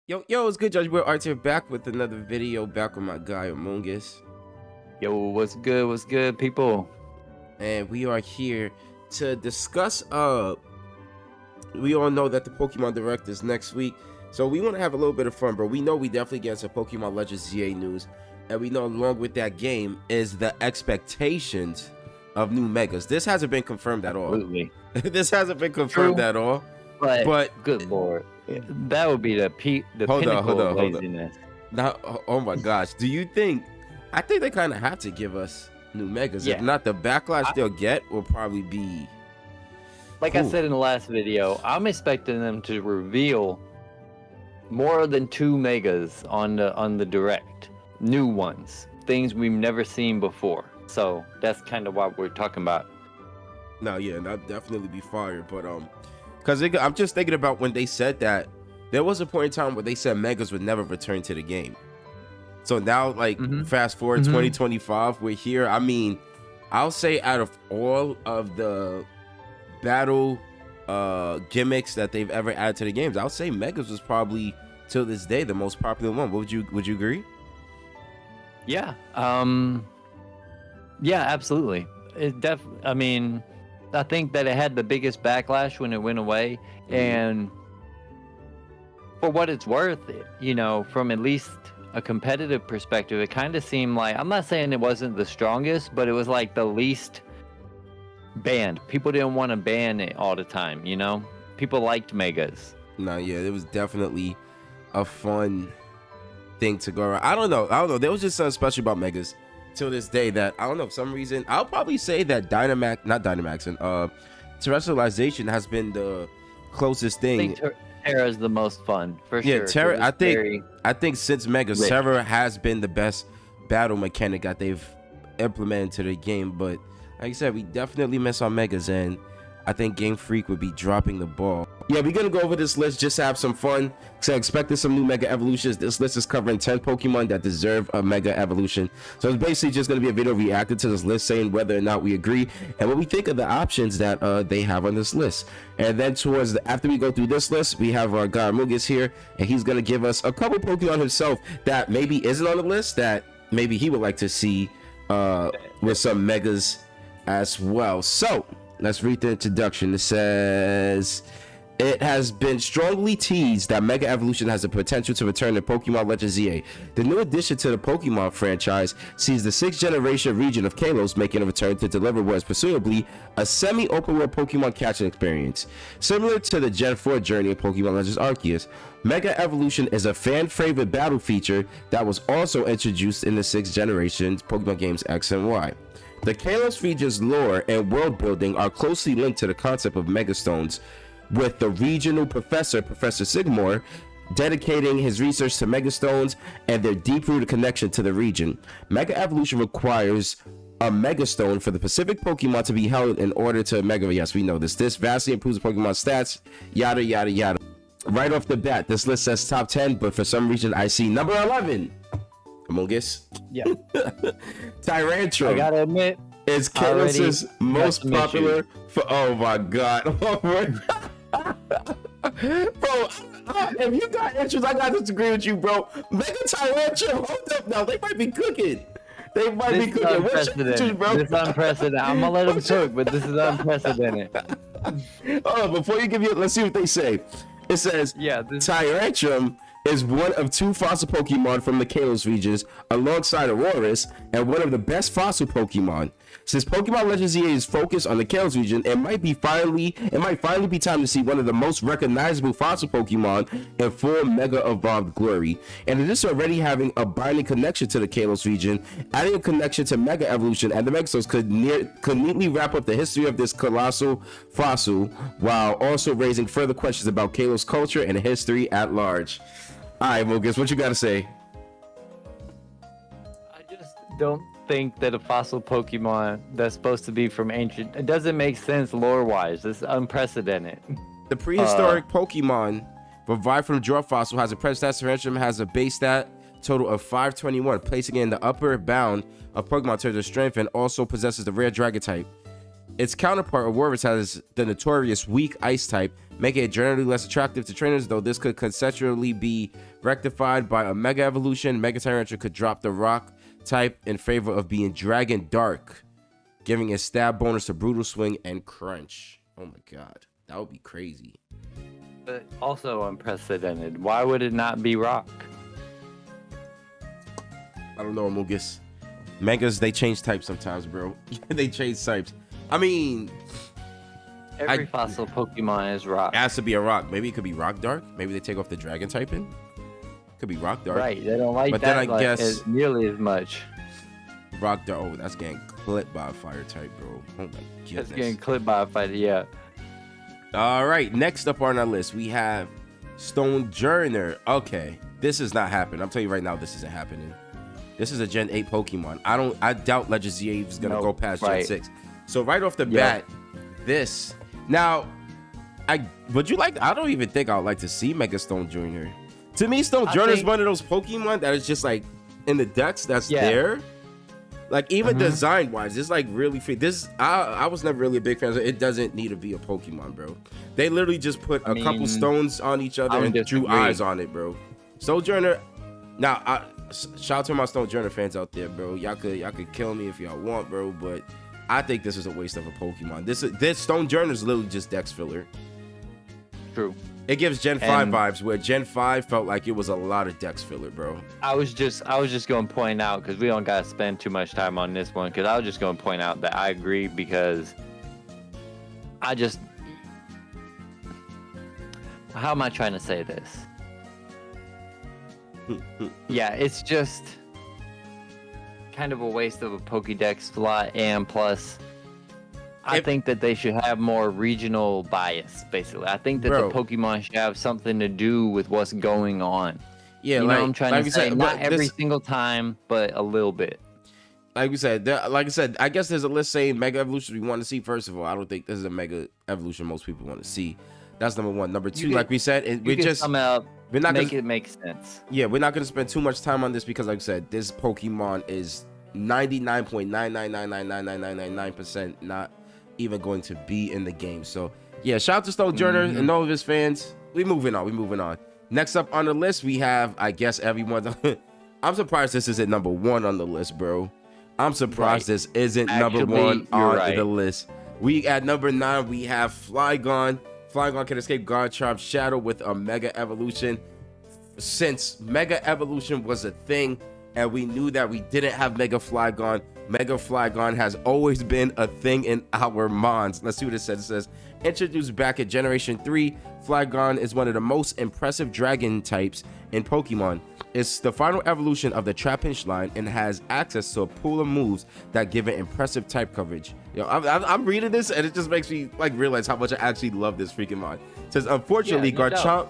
Yo, it's good, Judge. We're Arthur back with another video, back with my guy Among Us. Yo, what's good? What's good, people? And we are here to discuss we all know that the Pokemon Direct is next week. So we want to have a little bit of fun, bro. We know we definitely get some Pokemon Legends ZA news. And we know along with that game is the expectations of new Megas. This hasn't been confirmed at all. Absolutely. This hasn't been confirmed at all. But good lord. That would be the pinnacle of laziness. Now, oh my gosh. Do you think I think they kind of have to give us new Megas. Yeah. If not, the backlash they'll get will probably be like I said in the last video, I'm expecting them to reveal more than 2 Megas on the direct. New ones. Things we've never seen before. So that's kind of what we're talking about. No, yeah, that'd definitely be fire. But because I'm just thinking about when they said that there was a point in time where they said Megas would never return to the game. So now, like, fast forward 2025, we're here. I mean, I'll say out of all of the battle gimmicks that they've ever added to the games, I'll say Megas was probably till this day the most popular one. Would you agree? Yeah. Yeah, absolutely. I mean, I think that it had the biggest backlash when it went away, and for what it's worth, you know, from at least a competitive perspective, it kind of seemed like, I'm not saying it wasn't the strongest, but it was like the least banned. People didn't want to ban it all the time, you know? People liked Megas. No, yeah, it was definitely a fun thing to go around. I don't know. There was just something special about Megas till this day that I don't know, for some reason I'll probably say that Dynamax and terrestrialization has been the closest thing. I think Terra is the most fun for sure. Yeah, Terra. I think since Megas, Terra has been the best battle mechanic that they've implemented to the game. But like I said, we definitely miss our Megas, and I think Game Freak would be dropping the ball. Yeah, we're gonna go over this list just to have some fun. So I expected some new Mega Evolutions. This list is covering 10 Pokemon that deserve a Mega Evolution. So it's basically just gonna be a video reacting to this list, saying whether or not we agree and what we think of the options that they have on this list. And then after we go through this list, we have our guy Mugus here, and he's gonna give us a couple Pokemon himself that maybe isn't on the list that maybe he would like to see with some Megas as well. So let's read the introduction. It says, it has been strongly teased that Mega Evolution has the potential to return to Pokemon Legends ZA. The new addition to the Pokemon franchise sees the 6th generation region of Kalos making a return to deliver what is presumably a semi-open world Pokemon catching experience. Similar to the Gen 4 journey of Pokemon Legends Arceus, Mega Evolution is a fan-favorite battle feature that was also introduced in the 6th generation Pokemon games X and Y. The Kalos region's lore and world building are closely linked to the concept of Megastones, with the regional professor, Professor Sigmore, dedicating his research to Megastones and their deep-rooted connection to the region. Mega Evolution requires a Megastone for the Pacific Pokemon to be held in order to Mega. Yes, we know this. This vastly improves Pokemon stats, yada, yada, yada. Right off the bat, this list says top 10, but for some reason I see number 11. Among Us. Yeah. Tyrantrum. I gotta admit, is Kalos' most popular for. Oh my god. Bro, if you got interest, I gotta disagree with you, bro. Mega Tyrantrum, hold up now. They might be cooking. They might be cooking. What's your interest, bro? This is unprecedented. I'm gonna let them cook, but this is unprecedented. Oh, before you let's see what they say. It says, Tyrantrum is one of 2 fossil Pokemon from the Kalos regions, alongside Aurorus, and one of the best fossil Pokemon. Since Pokemon Legends ZA is focused on the Kalos region, it might finally be time to see one of the most recognizable fossil Pokemon in full Mega Evolved glory. And it is already having a binding connection to the Kalos region, adding a connection to Mega Evolution and the Megastones could neatly wrap up the history of this colossal fossil, while also raising further questions about Kalos culture and history at large. All right, Mogus, what you gotta say? I just don't think that a fossil Pokemon that's supposed to be from ancient, it doesn't make sense lore-wise. It's unprecedented. The prehistoric Pokemon revived from Dwarf Fossil has a present stat. Tyrantrum has a base stat total of 521, placing it in the upper bound of Pokemon in terms of strength, and also possesses the rare Dragon type. Its counterpart, Aurorus, has the notorious weak ice type, making it generally less attractive to trainers, though this could conceptually be rectified by a Mega Evolution. Mega Tyranitar could drop the rock type in favor of being Dragon Dark, giving a stab bonus to Brutal Swing and Crunch. Oh my god, that would be crazy. But also unprecedented. Why would it not be rock? I don't know, Amogus. Megas, they change types sometimes, bro. They change types. I mean, Every fossil Pokemon is rock. it has to be a rock. Maybe it could be Rock Dark. Maybe they take off the Dragon typing. Could be Rock Dark. Right, they don't like But that then I guess nearly as much. Rock Dark. Oh, that's getting clipped by a fire type, bro. Oh my goodness. It's getting clipped by a fighter, yeah. All right, next up on our list, we have Stonejourner. Okay, this is not happening. I'm telling you right now, this isn't happening. This is a Gen 8 Pokemon. I doubt Legend Z is gonna go past Gen 6. So right off the bat, this. Now, I don't even think I would like to see Mega Stonejourner. To me, Stonejourner is one of those Pokemon that is just like in the decks that's there. Like even design wise, it's like really fit. This I was never really a big fan of it. It doesn't need to be a Pokemon, bro. They literally just put a couple stones on each other and drew eyes on it, bro. Stonejourner. Now, shout out to my Stonejourner fans out there, bro. Y'all could kill me if y'all want, bro. But I think this is a waste of a Pokemon. This Stonejourner is literally just Dex filler. True. It gives Gen 5 vibes, where Gen 5 felt like it was a lot of Dex filler, bro. I was just going to point out, because we don't got to spend too much time on this one, because I was just going to point out that I agree, because how am I trying to say this? Yeah, it's just kind of a waste of a Pokédex slot, and plus, I think that they should have more regional bias, basically. I think that the Pokemon should have something to do with what's going on. Yeah, you know what I'm trying to say? Not every single time, but a little bit. Like I said, I guess there's a list saying Mega Evolution we want to see. First of all, I don't think this is a Mega Evolution most people want to see. That's number one. Number two, like we said, we're not make it make sense. Yeah, we're not going to spend too much time on this because, like I said, this Pokemon is 99.999999999% not even going to be in the game. So yeah, shout out to Stonejourner and all of his fans. We're moving on. Next up on the list, we have, I guess, everyone. I'm surprised this isn't number one on the list, bro. I'm surprised this isn't number one on the list. We at number 9, we have Flygon. Flygon can escape Garchomp's shadow with a Mega Evolution. Since Mega Evolution was a thing and we knew that we didn't have Mega Flygon has always been a thing in our minds. Let's see what it says. It says, introduced back at Generation 3, Flygon is one of the most impressive dragon types in Pokemon. It's the final evolution of the Trapinch line and has access to a pool of moves that give it impressive type coverage. Yo, I'm reading this and it just makes me like realize how much I actually love this freaking mod. It says, unfortunately, Garchomp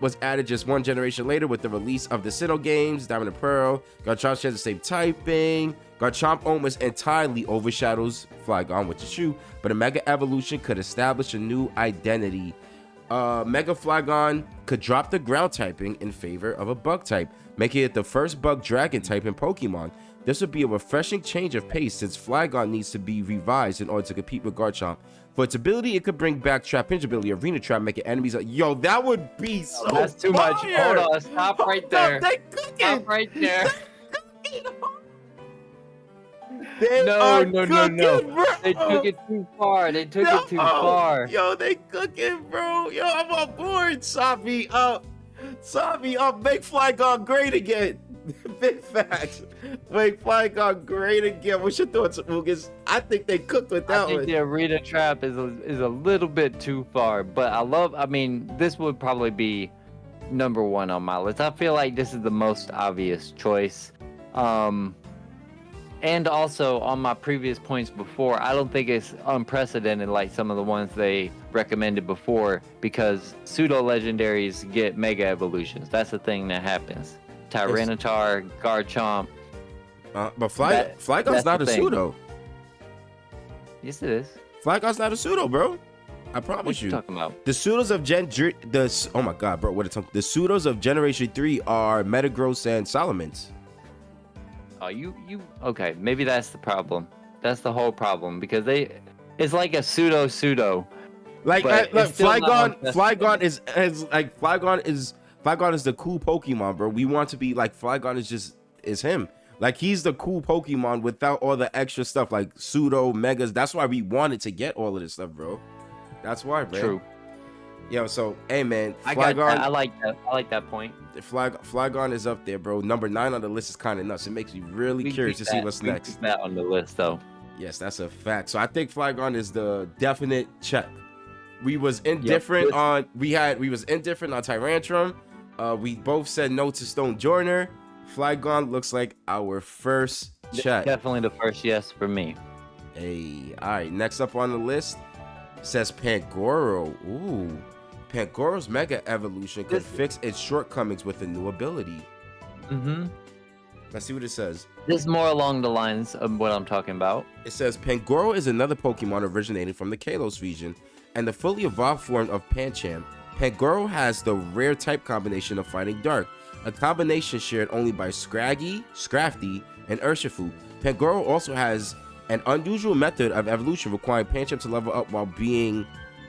was added just one generation later with the release of the Sinnoh games, Diamond and Pearl. Garchomp shares the same typing. Garchomp almost entirely overshadows Flygon, which is true, but a Mega Evolution could establish a new identity. Mega Flygon could drop the ground typing in favor of a bug type, making it the first bug dragon type in Pokemon. This would be a refreshing change of pace since Flygon needs to be revised in order to compete with Garchomp. For its ability, it could bring back Trapinch ability, Arena Trap, making enemies. Yo, that would be so. That's too much. Hold on, stop right there. Stop right there. No. Bro. They took it too far. Yo, they cooking, bro. Yo, I'm on board. Safi up. Make Flygon great again. Big facts. Make Flygon great again. What's your thoughts, Lucas? I think they cooked with that one. I think the Arena Trap is a little bit too far, but this would probably be number 1 on my list. I feel like this is the most obvious choice. And also on my previous points before, I don't think it's unprecedented like some of the ones they recommended before, because pseudo legendaries get Mega Evolutions. That's the thing that happens. Tyranitar, Garchomp. But Flygon's not a pseudo. Yes, it is. Flygon's not a pseudo, bro. I promise what you. Talking about? The pseudos of oh my god, bro, what the pseudos of Generation 3 are Metagross and Salamence. Oh, you okay? Maybe that's the problem. That's the whole problem because it's like a pseudo. Like, But look, it's still not Flygon is the cool Pokemon, bro. We want to be like Flygon is him. Like, he's the cool Pokemon without all the extra stuff like pseudo megas. That's why we wanted to get all of this stuff, bro. That's why, man. True. Yo, so hey, man, Flygon. I like that. I like that point. Flygon is up there, bro. Number 9 on the list is kind of nuts. It makes me really curious to see what's next. Keep that on the list, though. Yes, that's a fact. So I think Flygon is the definite check. We was indifferent on Tyrantrum. We both said no to Stone Joiner. Flygon looks like our first check. Definitely the first yes for me. Hey, all right. Next up on the list says Pangoro. Ooh, Pangoro's Mega Evolution could fix its shortcomings with a new ability. Mm-hmm. Let's see what it says. This is more along the lines of what I'm talking about. It says Pangoro is another Pokemon originating from the Kalos region and the fully evolved form of Pancham. Pangoro has the rare type combination of Fighting Dark, a combination shared only by Scraggy, Scrafty, and Urshifu. Pangoro also has an unusual method of evolution requiring Pancham to level up while being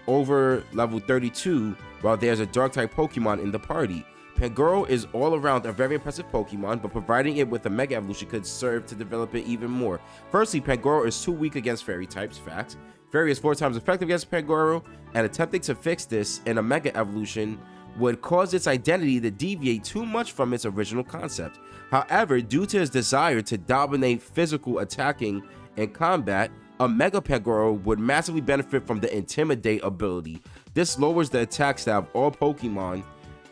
over level 32 while there's a Dark type Pokemon in the party. Pangoro is all around a very impressive Pokemon, but providing it with a Mega Evolution could serve to develop it even more. Firstly, Pangoro is too weak against Fairy types, fact. Fairy is 4 times effective against Pangoro, and attempting to fix this in a Mega Evolution would cause its identity to deviate too much from its original concept. However, due to his desire to dominate physical attacking in combat, a Mega Pangoro would massively benefit from the Intimidate ability. This lowers the attack stat of all Pokemon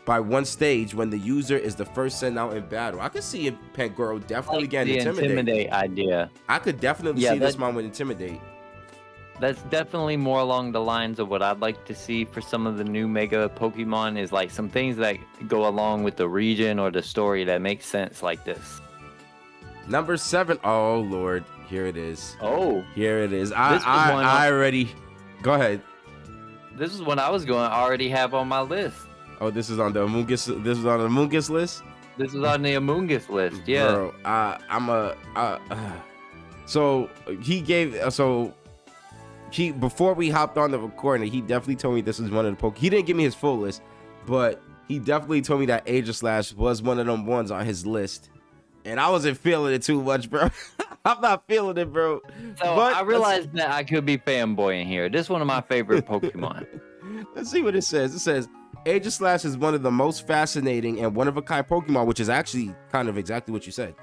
by 1 stage when the user is the first sent out in battle. I could see Pangoro definitely getting the Intimidate idea. I could definitely see this one with Intimidate. That's definitely more along the lines of what I'd like to see for some of the new Mega Pokemon is like some things that go along with the region or the story that makes sense like this. Number 7. Oh, Lord. Here it is. Oh. Here it is. I already... Go ahead. This is what I was going to already have on my list. Oh, this is on the Amoonguss. This is on the Amoonguss list. This is on the Amoonguss list. Yeah. Bro, so he gave. So he before we hopped on the recording, he definitely told me this is one of the Pokemon. He didn't give me his full list, but he definitely told me that Aegislash was one of them ones on his list, and I wasn't feeling it too much, bro. I'm not feeling it, bro. So but I realized that I could be fanboying here. This is one of my favorite Pokemon. Let's see what it says. It says Aegislash is one of the most fascinating and one-of-a-kind Pokemon, which is actually kind of exactly what you said,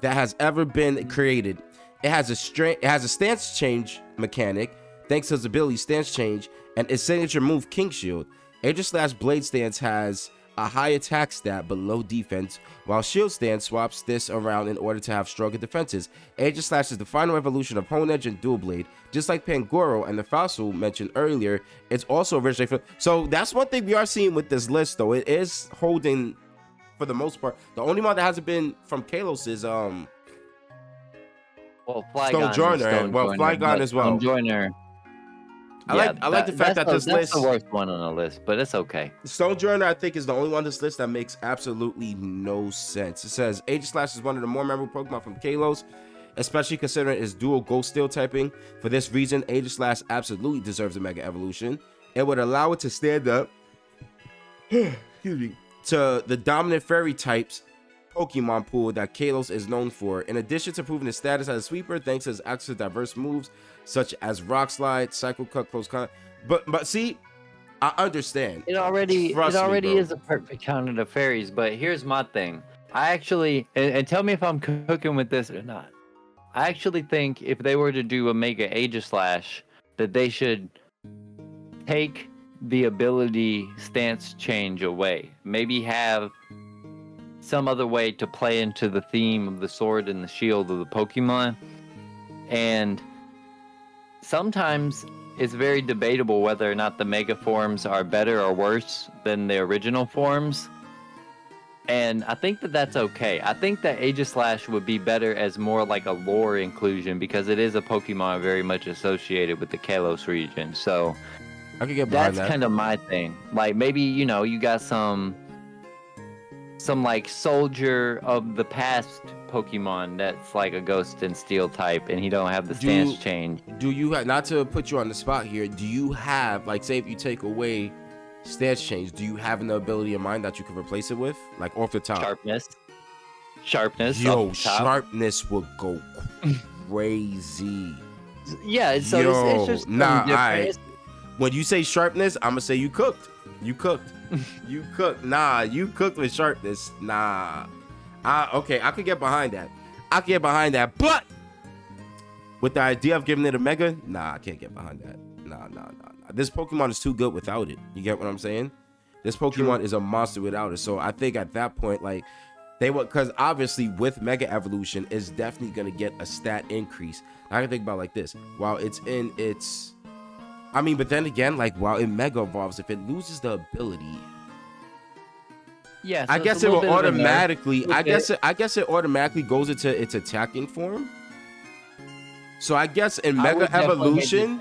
that has ever been created. It has a stance change mechanic, thanks to its ability Stance Change, and its signature move King Shield. Aegislash Blade Stance has a high attack stat but low defense, while Shield Stance swaps this around in order to have stronger defenses. Aegislash is the final evolution of Hone Edge and Dual Blade. Just like Pangoro and the fossil mentioned earlier, it's also originally from... So that's one thing we are seeing with this list, though. It is holding, for the most part. The only one that hasn't been from Kalos is Flygon Stone Joiner. Flygon as well. Stone Joiner. I like the fact that this list... That's the worst one on the list, but it's okay. Stone Joiner, I think, is the only one on this list that makes absolutely no sense. It says, Aegislash is one of the more memorable Pokemon from Kalos, especially considering its dual Ghost Steel typing. For this reason, Aegislash absolutely deserves a Mega Evolution. It would allow it to stand up excuse me, to the dominant Fairy types Pokemon pool that Kalos is known for. In addition to proving his status as a sweeper, thanks to his access to diverse moves such as Rock Slide, Cycle Cut, Close Contact. But see, I understand. It already is a perfect counter to fairies. But here's my thing. I actually, and tell me if I'm cooking with this or not. I actually think if they were to do a Mega Aegislash, that they should take the ability Stance Change away. Maybe have some other way to play into the theme of the sword and the shield of the Pokemon. And sometimes it's very debatable whether or not the Mega forms are better or worse than the original forms. And I think that that's okay. I think that Aegislash would be better as more like a lore inclusion because it is a Pokemon very much associated with the Kalos region. So I could get behind that. That's kind of my thing. Like maybe, you got some some like soldier of the past Pokemon that's like a Ghost and Steel type, and he don't have the stance change. Do you have, not to put you on the spot here, do you have, like, say if you take away stance change, do you have an ability in mind that you can replace it with, like off the top? Sharpness. Yo, sharpness will go crazy. Yeah, so it's just different. When you say sharpness, I'm gonna say you cooked. You cooked. You cooked. Nah, you cooked with sharpness. Nah. Okay, I could get behind that. But with the idea of giving it a mega, nah, I can't get behind that. Nah. This Pokemon is too good without it. You get what I'm saying? This Pokemon is a monster without it. So I think at that point, like, they would, because obviously with Mega Evolution, it's definitely gonna get a stat increase. I can think about it like this. While it's in its, I mean, but then again, like, while it Mega Evolves, if it loses the ability, yeah, so I guess it will automatically. I guess it automatically goes into its attacking form. So I guess in Mega Evolution,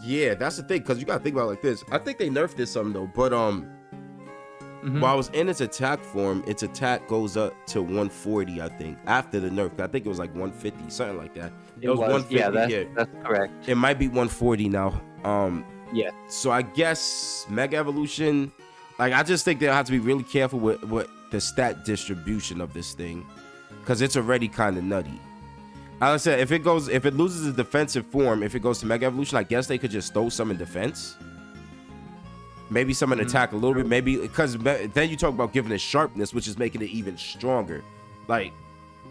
yeah, that's the thing, because you gotta think about it like this. I think they nerfed this some though, but while it was in its attack form, its attack goes up to 140. I think after the nerf, I think it was like 150, something like that. It was 150. Yeah, that's correct. It might be 140 now. Yeah. So I guess Mega Evolution, like, I just think they'll have to be really careful with the stat distribution of this thing, because it's already kind of nutty. Like I said, if it loses its defensive form, if it goes to Mega Evolution, I guess they could just throw some in defense. Maybe some in attack a little bit, maybe, because then you talk about giving it sharpness, which is making it even stronger. Like,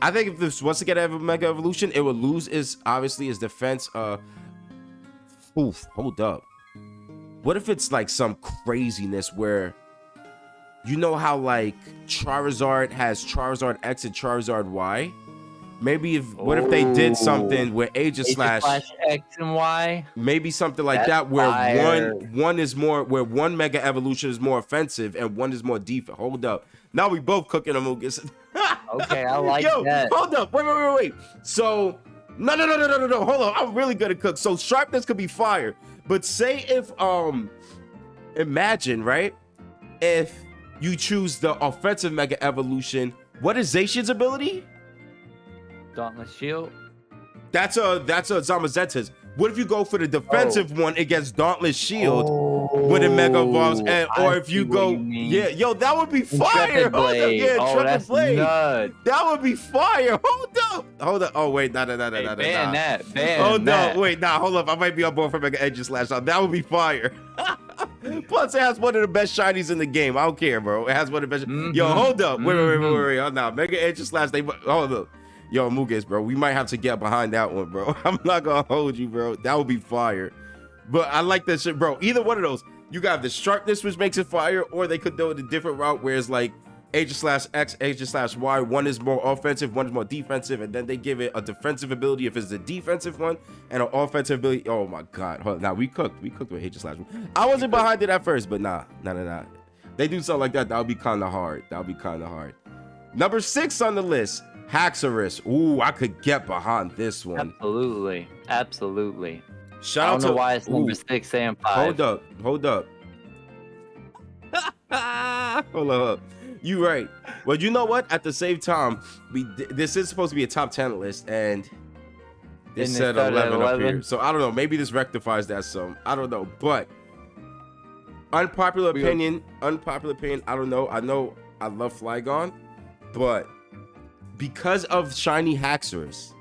I think if this was to get a Mega Evolution, it would lose its defense. Hold up. What if it's like some craziness where, you know how like Charizard has Charizard X and Charizard Y? Maybe what if they did something where Aegislash X and Y? Maybe something like that, where one is more, where one Mega Evolution is more offensive and one is more defensive. Hold up. Now we both cooking them. Okay, I like that. Hold up. Wait. So no. Hold on. I'm really good at cook. So sharpness could be fire. But say if imagine, right? If you choose the offensive Mega Evolution, what is Zacian's ability? Dauntless Shield. That's a Zamazenta's. What if you go for the defensive one against Dauntless Shield when it Mega Evolves? Or if you go, that would be fire. Intrepid Blade. That would be fire. Hold up. Oh wait, ban that. Hold up. I might be on board for Mega Aegislash. That would be fire. Plus, it has one of the best shinies in the game. I don't care, bro. It has one of the best. Yo, hold up. Wait. Hold on. Mega Aegislash. Hold up. Yo, Muges, bro, we might have to get behind that one, bro. I'm not gonna hold you, bro. That would be fire. But I like that shit, bro. Either one of those. You got the sharpness, which makes it fire, or they could do it a different route, where it's like Aegislash X, Aegislash Y. One is more offensive, one is more defensive, and then they give it a defensive ability if it's the defensive one, and an offensive ability. Oh my God. Now we cooked with Aegislash. I wasn't behind it at first, but nah. They do something like that. That would be kind of hard. Number 6 on the list. Haxorus. Ooh, I could get behind this one. Absolutely. Shout out I don't know why it's number 6 and 5. Hold up. Hold up. You right. Well, you know what? At the same time, this is supposed to be a top 10 list, and this said 11 up here. So I don't know. Maybe this rectifies that some. I don't know. But unpopular opinion. I don't know. I know I love Flygon, but because of shiny Haxorus,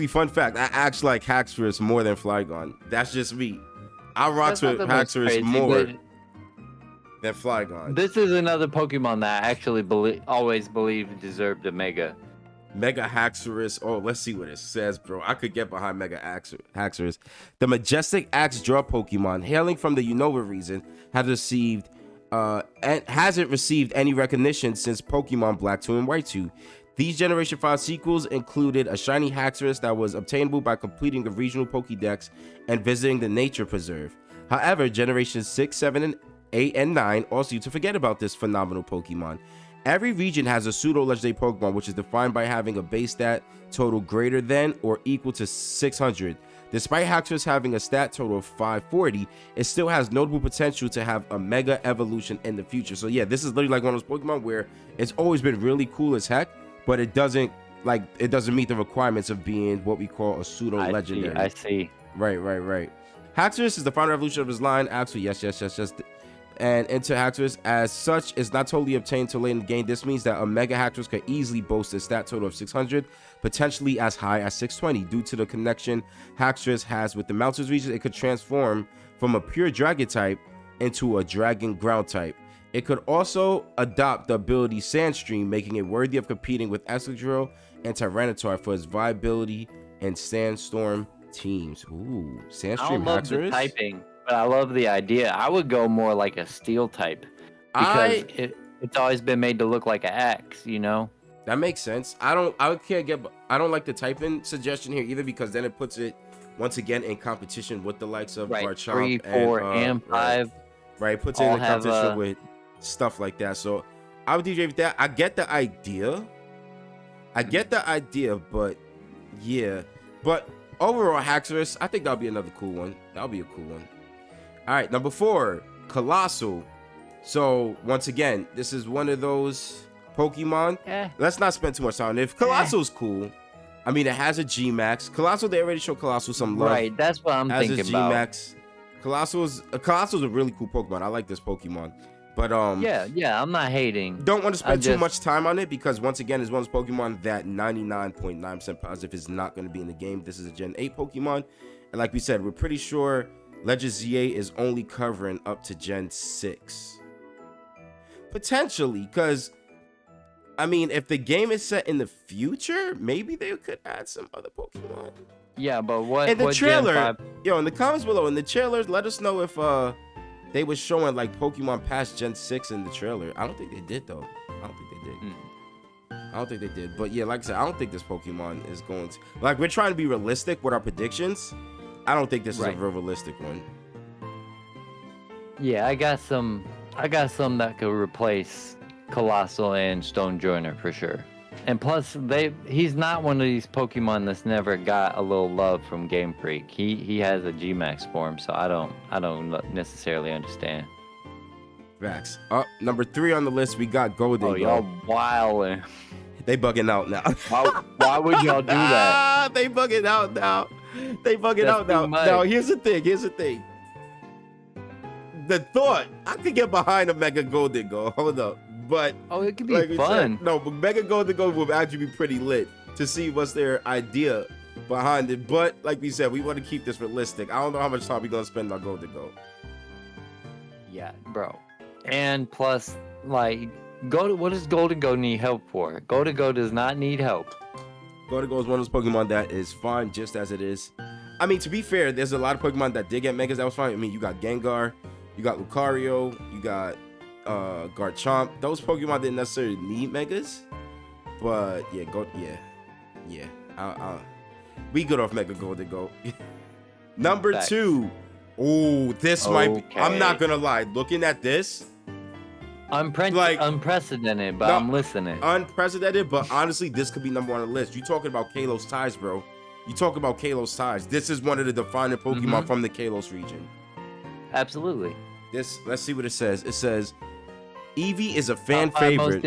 fun fact, I actually like Haxorus more than Flygon. That's just me. I rocks with Haxorus more than Flygon. This is another Pokemon that I actually always believed deserved a Mega. Mega Haxorus. Oh, let's see what it says, bro. I could get behind Mega Haxorus. The majestic Axe Draw Pokemon, hailing from the Unova region, hasn't received any recognition since Pokemon Black 2 and White 2. These Generation 5 sequels included a shiny Haxorus that was obtainable by completing the regional Pokédex and visiting the nature preserve. However, Generation 6, 7, and 8, and 9 also used to forget about this phenomenal Pokemon. Every region has a pseudo-legendary Pokemon, which is defined by having a base stat total greater than or equal to 600. Despite Haxorus having a stat total of 540, it still has notable potential to have a Mega Evolution in the future. So yeah, this is literally like one of those Pokemon where it's always been really cool as heck, but it doesn't meet the requirements of being what we call a pseudo-legendary. I see. Right. Haxorus is the final evolution of his line. Actually, yes. And into Haxorus, as such, is not totally obtained till late in the game. This means that a Mega Haxorus could easily boast a stat total of 600, potentially as high as 620. Due to the connection Haxorus has with the Mountains region, it could transform from a pure Dragon type into a Dragon Ground type. It could also adopt the ability Sandstream, making it worthy of competing with Excadrill and Tyranitar for its viability in Sandstorm teams. Ooh, Sandstream Haxorus? The typing. But I love the idea. I would go more like a steel type because it's always been made to look like an axe, you know? That makes sense. I don't like the typing suggestion here either, because then it puts it once again in competition with the likes of Garchomp 3, 4, and 5. Right, it puts it in competition with stuff like that. So I would DJ with that. I get the idea, but yeah. But overall, Haxorus, I think that'll be another cool one. That'll be a cool one. All right, number 4, Colossal. So once again, this is one of those Pokemon. Let's not spend too much time on it. If Colossal's cool, I mean, it has a G-Max. Colossal, they already showed Colossal some love. Right, that's what I'm thinking about. G-Max. Colossal's a really cool Pokemon. I like this Pokemon. But yeah, I'm not hating. Don't want to spend too much time on it, because once again, it's one of those Pokemon that 99.9% positive is not going to be in the game. This is a Gen 8 Pokemon. And like we said, we're pretty sure Legend ZA is only covering up to Gen 6. Potentially, because, I mean, if the game is set in the future, maybe they could add some other Pokemon. Yeah, but what in the what trailer, in the comments below, in the trailers, let us know if they were showing like Pokemon past Gen 6 in the trailer. I don't think they did, though. I don't think they did. But yeah, like I said, I don't think this Pokemon is going to, like, we're trying to be realistic with our predictions. I don't think this is a real realistic one. Yeah, I got some that could replace Colossal and Stone Joiner for sure. And plus, he's not one of these Pokemon that's never got a little love from Game Freak. He has a G-Max form, so I don't necessarily understand. Facts. Number 3 on the list, we got Golden. Oh, y'all wildin'. They bugging out now. Why would y'all do that? They bugging out now. Now, here's the thing. The thought, I could get behind a Mega Golden Go. Hold up. But it could be fun. But Mega Golden Go will actually be pretty lit to see what's their idea behind it. But like we said, we want to keep this realistic. I don't know how much time we're gonna spend on Golden Go. Yeah, bro. And plus, like, what does Golden Go need help for? Golden Go does not need help. Golden Go is one of those Pokemon that is fine just as it is. I mean, to be fair, there's a lot of Pokemon that did get Megas that was fine. I mean, you got Gengar, you got Lucario, you got Garchomp. Those Pokemon didn't necessarily need Megas, but yeah. We good off Mega Golden Go. Number 2. Oh, this might be. I'm not gonna lie. Looking at this, unprecedented, but I'm listening. Unprecedented, but honestly, this could be number 1 on the list. You talking about Kalos ties, bro? You talk about Kalos ties. This is one of the defining Pokemon from the Kalos region. Absolutely. Let's see what it says. It says Eevee is a fan favorite.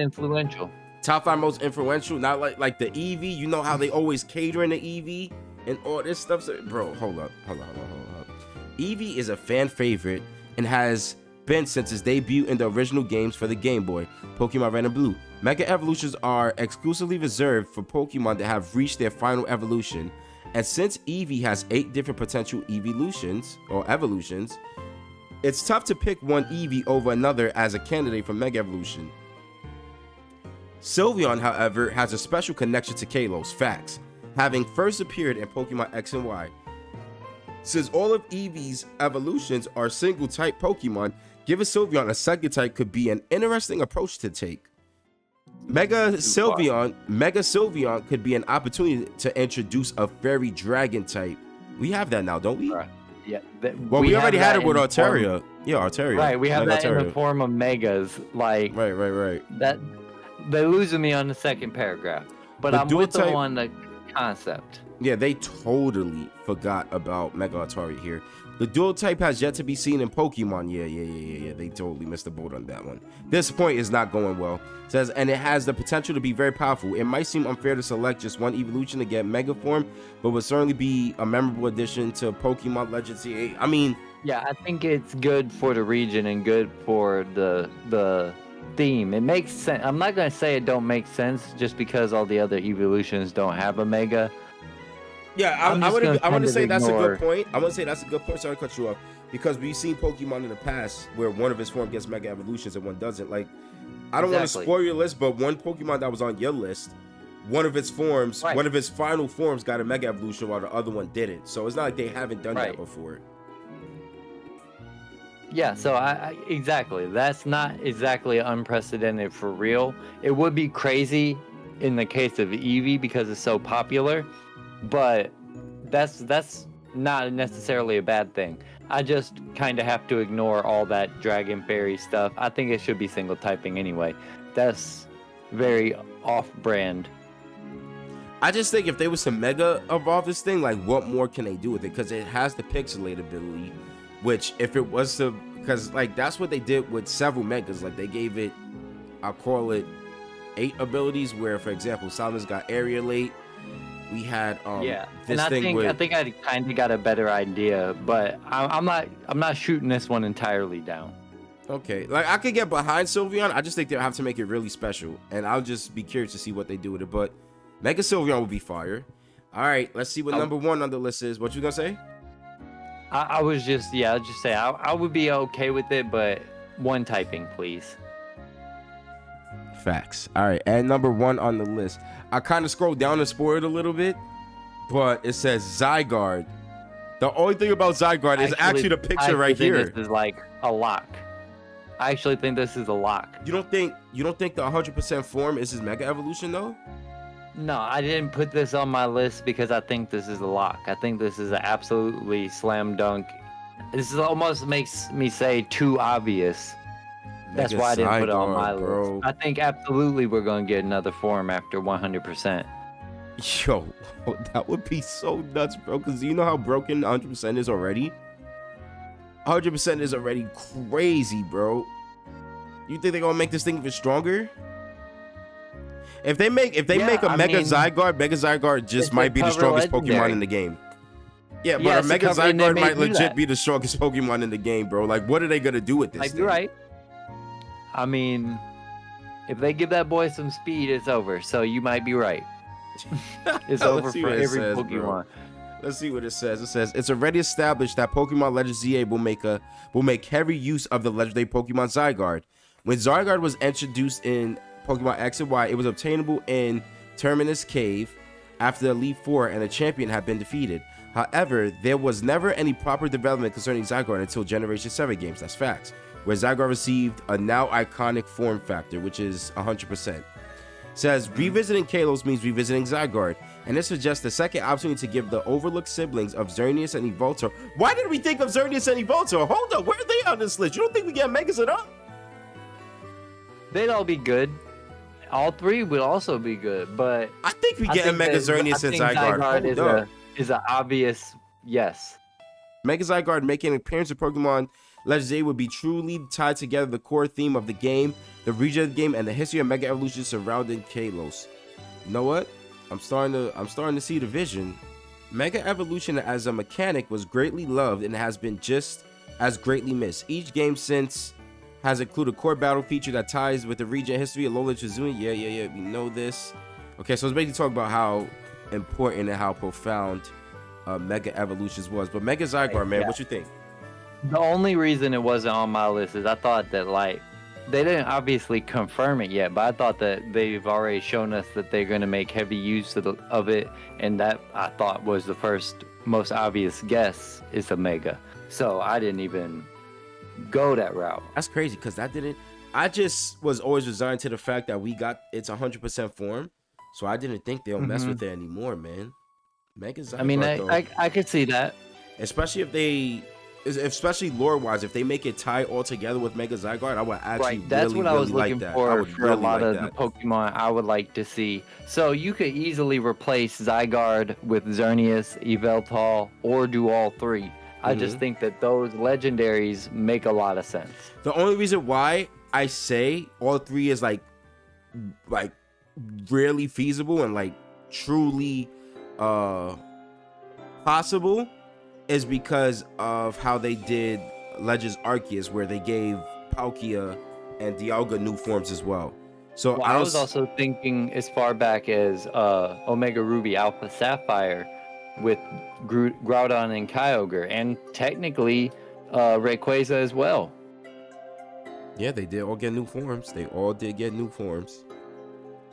Top 5 most influential. Not like the Eevee. You know how they always cater in the Eevee and all this stuff. So, bro, hold up. Eevee is a fan favorite and has been since its debut in the original games for the Game Boy, Pokemon Red and Blue. Mega Evolutions are exclusively reserved for Pokemon that have reached their final evolution. And since Eevee has 8 different potential evolutions, it's tough to pick one Eevee over another as a candidate for Mega Evolution. Sylveon, however, has a special connection to Kalos, facts, having first appeared in Pokemon X and Y. Since all of Eevee's evolutions are single-type Pokemon, giving Sylveon a second type could be an interesting approach to take. Mega Sylveon could be an opportunity to introduce a Fairy Dragon type. We have that now, don't we? Yeah. We already had it with Altaria. Yeah, Altaria. Right, we have that in the form of Megas. Like, right. they're losing me on the second paragraph. But The I'm dual with them type- on the concept. Yeah, they totally forgot about Mega Atari here. The dual type has yet to be seen in Pokemon. Yeah. They totally missed the boat on that one. This point is not going well. It says, and it has the potential to be very powerful. It might seem unfair to select just one evolution to get Mega Form, but would certainly be a memorable addition to Pokemon Legends EA. I mean, Yeah, I think it's good for the region and good for the theme. It makes sense. I'm not gonna say it don't make sense just because all the other evolutions don't have a Mega. yeah, I'm I just would gonna I want to kind say of that's a ignore- good point. I want to say that's a good point. Sorry to cut you off. Because we've seen Pokemon in the past where one of his form gets Mega Evolutions and one doesn't. Like, I don't want to Exactly. spoil your list, but one Pokemon that was on your list, one of its forms, Right. one of its final forms got a Mega Evolution while the other one didn't. So it's not like they haven't done that Right. before. Yeah, so I exactly. That's not exactly unprecedented for real. It would be crazy in the case of Eevee because it's so popular, but that's not necessarily a bad thing. I just kind of have to ignore all that Dragon Fairy stuff. I think it should be single typing anyway. That's very off-brand. I just think if they was to Mega evolve this thing, like, what more can they do with it? Because it has the pixelate ability, which if it was to, because like that's what they did with several Megas. Like they gave it, I'll call it 8 abilities. Where, for example, Samus got Aerialate. We had Yeah, this and I thing think with I think I kind of got a better idea, but I'm not shooting this one entirely down. okay, like I could get behind Sylveon. I just think they'll have to make it really special, and I'll just be curious to see what they do with it. But Mega Sylveon will be fire. All right, let's see what number 1 on the list is. What you gonna say? I was just I'll just say I would be okay with it, but one typing, please. Facts. All right, and number 1 on the list. I kind of scrolled down and spoiled a little bit, but it says Zygarde. The only thing about Zygarde is actually the picture right here. This is like a lock. I actually think this is a lock. You don't think the 100% form is his Mega Evolution though? No, I didn't put this on my list because I think this is a lock. I think this is an absolutely slam dunk. This is almost makes me say too obvious. That's Mega why I didn't put it on Zygarde, my bro. list. I think absolutely we're going to get another form after 100%. Yo, that would be so nuts, bro. Because you know how broken 100% is already? 100% is already crazy, bro. You think they're gonna make this thing even stronger? If they make a Mega Zygarde just it's might a be the cover strongest Pokemon legendary. in the game. Yeah, but Yeah, a it's a Mega cover, and they Zygarde may might do legit that. be the strongest Pokemon in the game, bro. Like, what are they gonna do with this Like, thing? you're right. I mean, if they give that boy some speed, it's over. So you might be right. It's Let's over see for what it every says, bro. Pokemon. Let's see what it says. It says it's already established that Pokemon Legends ZA will make heavy use of the legendary Pokemon Zygarde. When Zygarde was introduced in Pokemon X and Y, it was obtainable in Terminus Cave after the Elite Four and the champion had been defeated. However, there was never any proper development concerning Zygarde until Generation 7 games. That's facts. Where Zygarde received a now iconic form factor, which is 100%. Says revisiting Kalos means revisiting Zygarde, and this suggests the second opportunity to give the overlooked siblings of Xerneas and Evoltor. Why did we think of Xerneas and Evoltor? Hold up, where are they on this list? You don't think we get Megas it up? They'd all be good. All three would also be good, but I think we I get think Mega that- Xerneas I and think Zygarde. is Hold up. is an obvious yes. Mega Zygarde making an appearance in Pokemon Legends A would be truly tied together the core theme of the game, the region of the game, and the history of Mega Evolution surrounding Kalos. You know what? I'm starting to see the vision. Mega Evolution as a mechanic was greatly loved and has been just as greatly missed. Each game since has included a core battle feature that ties with the region history of Alola Chizuni. Yeah, we know this. Okay, so it's basically talking about how important and how profound Mega Evolutions was. But Mega Zygarde, man, Yeah. what you think? The only reason it wasn't on my list is I thought that like they didn't obviously confirm it yet, but I thought that they've already shown us that they're going to make heavy use of it, and that I thought was the first most obvious guess is a Mega. So I didn't even go that route. That's crazy because I just was always resigned to the fact that we got it's 100% form, so I didn't think they'll mess with it anymore, man. Mega Zygarde, I mean, though, I could see that. especially if especially lore-wise, if they make it tie all together with Mega Zygarde, I would actually Right, that's really, what I was really looking like that. I for would for a really lot like of that. the Pokemon I would like to see. So you could easily replace Zygarde with Xerneas, Yveltal, or do all three. I just think that those legendaries make a lot of sense. The only reason why I say all three is like really feasible and like truly possible is because of how they did Legends Arceus, where they gave Palkia and Dialga new forms as well. So Well, I was also thinking as far back as Omega Ruby Alpha Sapphire with Groudon and Kyogre, and technically Rayquaza as well. Yeah, they did all get new forms. They all did get new forms.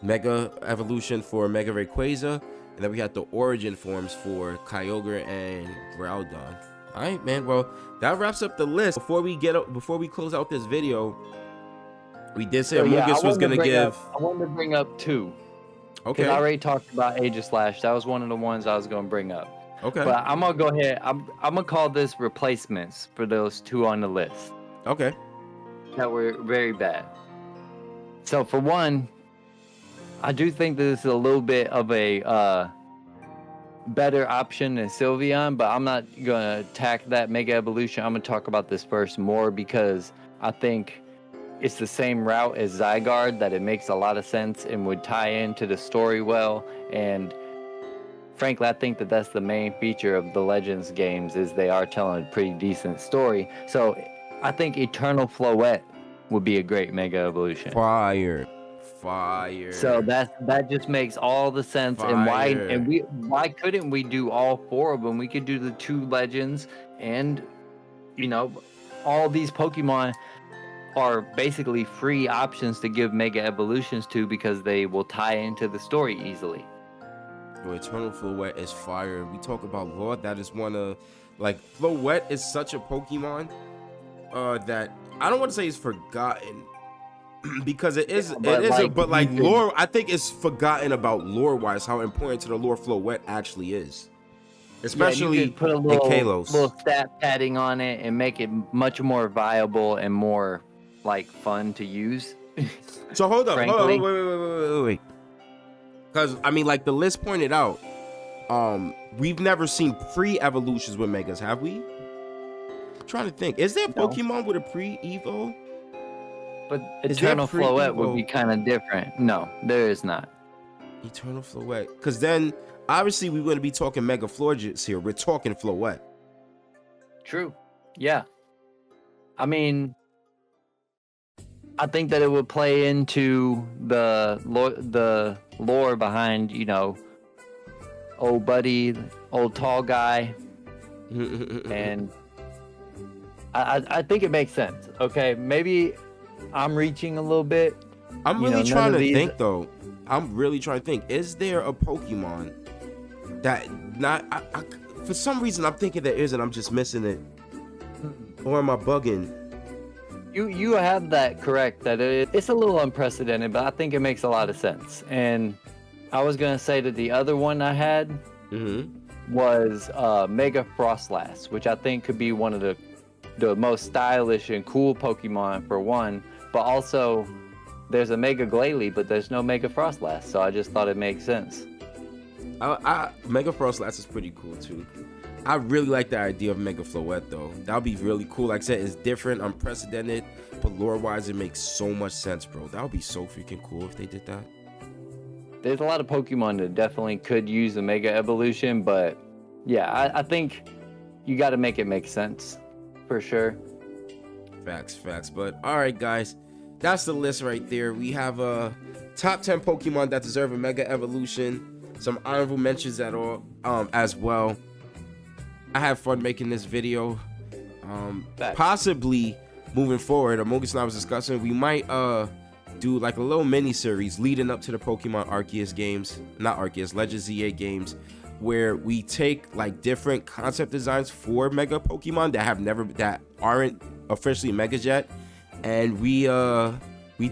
Mega Evolution for Mega Rayquaza, and then we had the Origin forms for Kyogre and Groudon. All right, man. Well, that wraps up the list. Before we close out this video, we did say Amogus was gonna give. I wanted to bring up two. Okay. Because I already talked about Aegislash. That was one of the ones I was going to bring up. Okay. But I'm going to go ahead. I'm going to call this replacements for those two on the list. Okay. That were very bad. So for one, I do think this is a little bit of a better option than Sylveon, but I'm not going to attack that Mega Evolution. I'm going to talk about this first more because I think it's the same route as Zygarde, that it makes a lot of sense and would tie into the story well. And frankly, I think that that's the main feature of the Legends games, is they are telling a pretty decent story. So I think Eternal Floette would be a great Mega Evolution. Fire. So that just makes all the sense. Fire. And why couldn't we do all four of them? We could do the two Legends, and all these Pokemon are basically free options to give Mega Evolutions to, because they will tie into the story easily. Eternal Floette is fire. We talk about lore. That is one of, like, Floette is such a Pokemon that I don't want to say it's forgotten because it is. But lore, I think it's forgotten about lore wise how important to the lore Floette actually is. Especially you could put a little stat padding on it and make it much more viable and more like fun to use. So hold up, wait. Because I mean, like the list pointed out, we've never seen pre-evolutions with Megas, have we? I'm trying to think. Is there a Pokemon with a pre-evo? But Eternal Floette would be kind of different. No, there is not. Eternal Floette. Because then, obviously, we wouldn't be talking Mega Florges here. We're talking Floette. True. Yeah. I mean, I think that it would play into the lore behind, old buddy, old tall guy. And I think it makes sense. Okay, maybe I'm reaching a little bit. I'm really trying to think, though. I'm really trying to think. Is there a Pokemon that for some reason I'm thinking there is, and I'm just missing it? Or am I bugging? You have that correct, that it's a little unprecedented, but I think it makes a lot of sense. And I was going to say that the other one I had was Mega Frostlass, which I think could be one of the most stylish and cool Pokemon for one, but also there's a Mega Glalie, but there's no Mega Frostlass, so I just thought it makes sense. Mega Frostlass is pretty cool too. I really like the idea of Mega Floette though. That would be really cool. Like I said, it's different, unprecedented, but lore-wise, it makes so much sense, bro. That would be so freaking cool if they did that. There's a lot of Pokemon that definitely could use a Mega Evolution, but yeah, I think you got to make it make sense, for sure. Facts. But all right, guys, that's the list right there. We have top 10 Pokemon that deserve a Mega Evolution. Some honorable mentions as well. I had fun making this video. Possibly moving forward, Amogus and I was discussing, we might do like a little mini series leading up to the Pokemon Legends ZA games, where we take like different concept designs for Mega Pokemon that aren't officially Megas yet, and we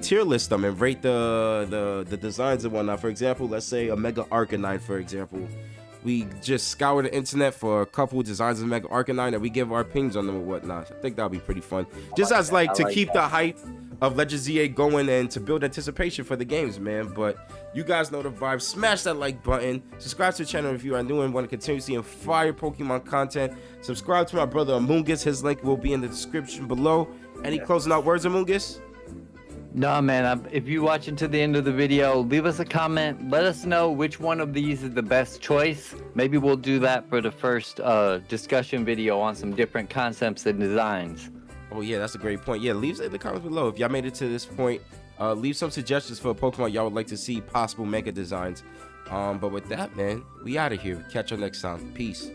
tier list them and rate the designs and whatnot. For example, let's say a Mega Arcanine, for example. we just scour the internet for a couple designs of Mega Arcanine and we give our opinions on them and whatnot. I think that'll be pretty fun. Just as like to keep the hype of Legends ZA going and to build anticipation for the games, man. But you guys know the vibe. Smash that like button. Subscribe to the channel if you are new and want to continue seeing fire Pokemon content. Subscribe to my brother Amoongus. His link will be in the description below. Any closing out words, Amoongus? No, man, if you watching to the end of the video, leave us a comment. Let us know which one of these is the best choice. Maybe we'll do that for the first discussion video on some different concepts and designs. Oh, yeah, that's a great point. Yeah, leave it in the comments below. If y'all made it to this point, leave some suggestions for a Pokemon y'all would like to see possible Mega designs. But with that, man, we out of here. Catch you next time. Peace.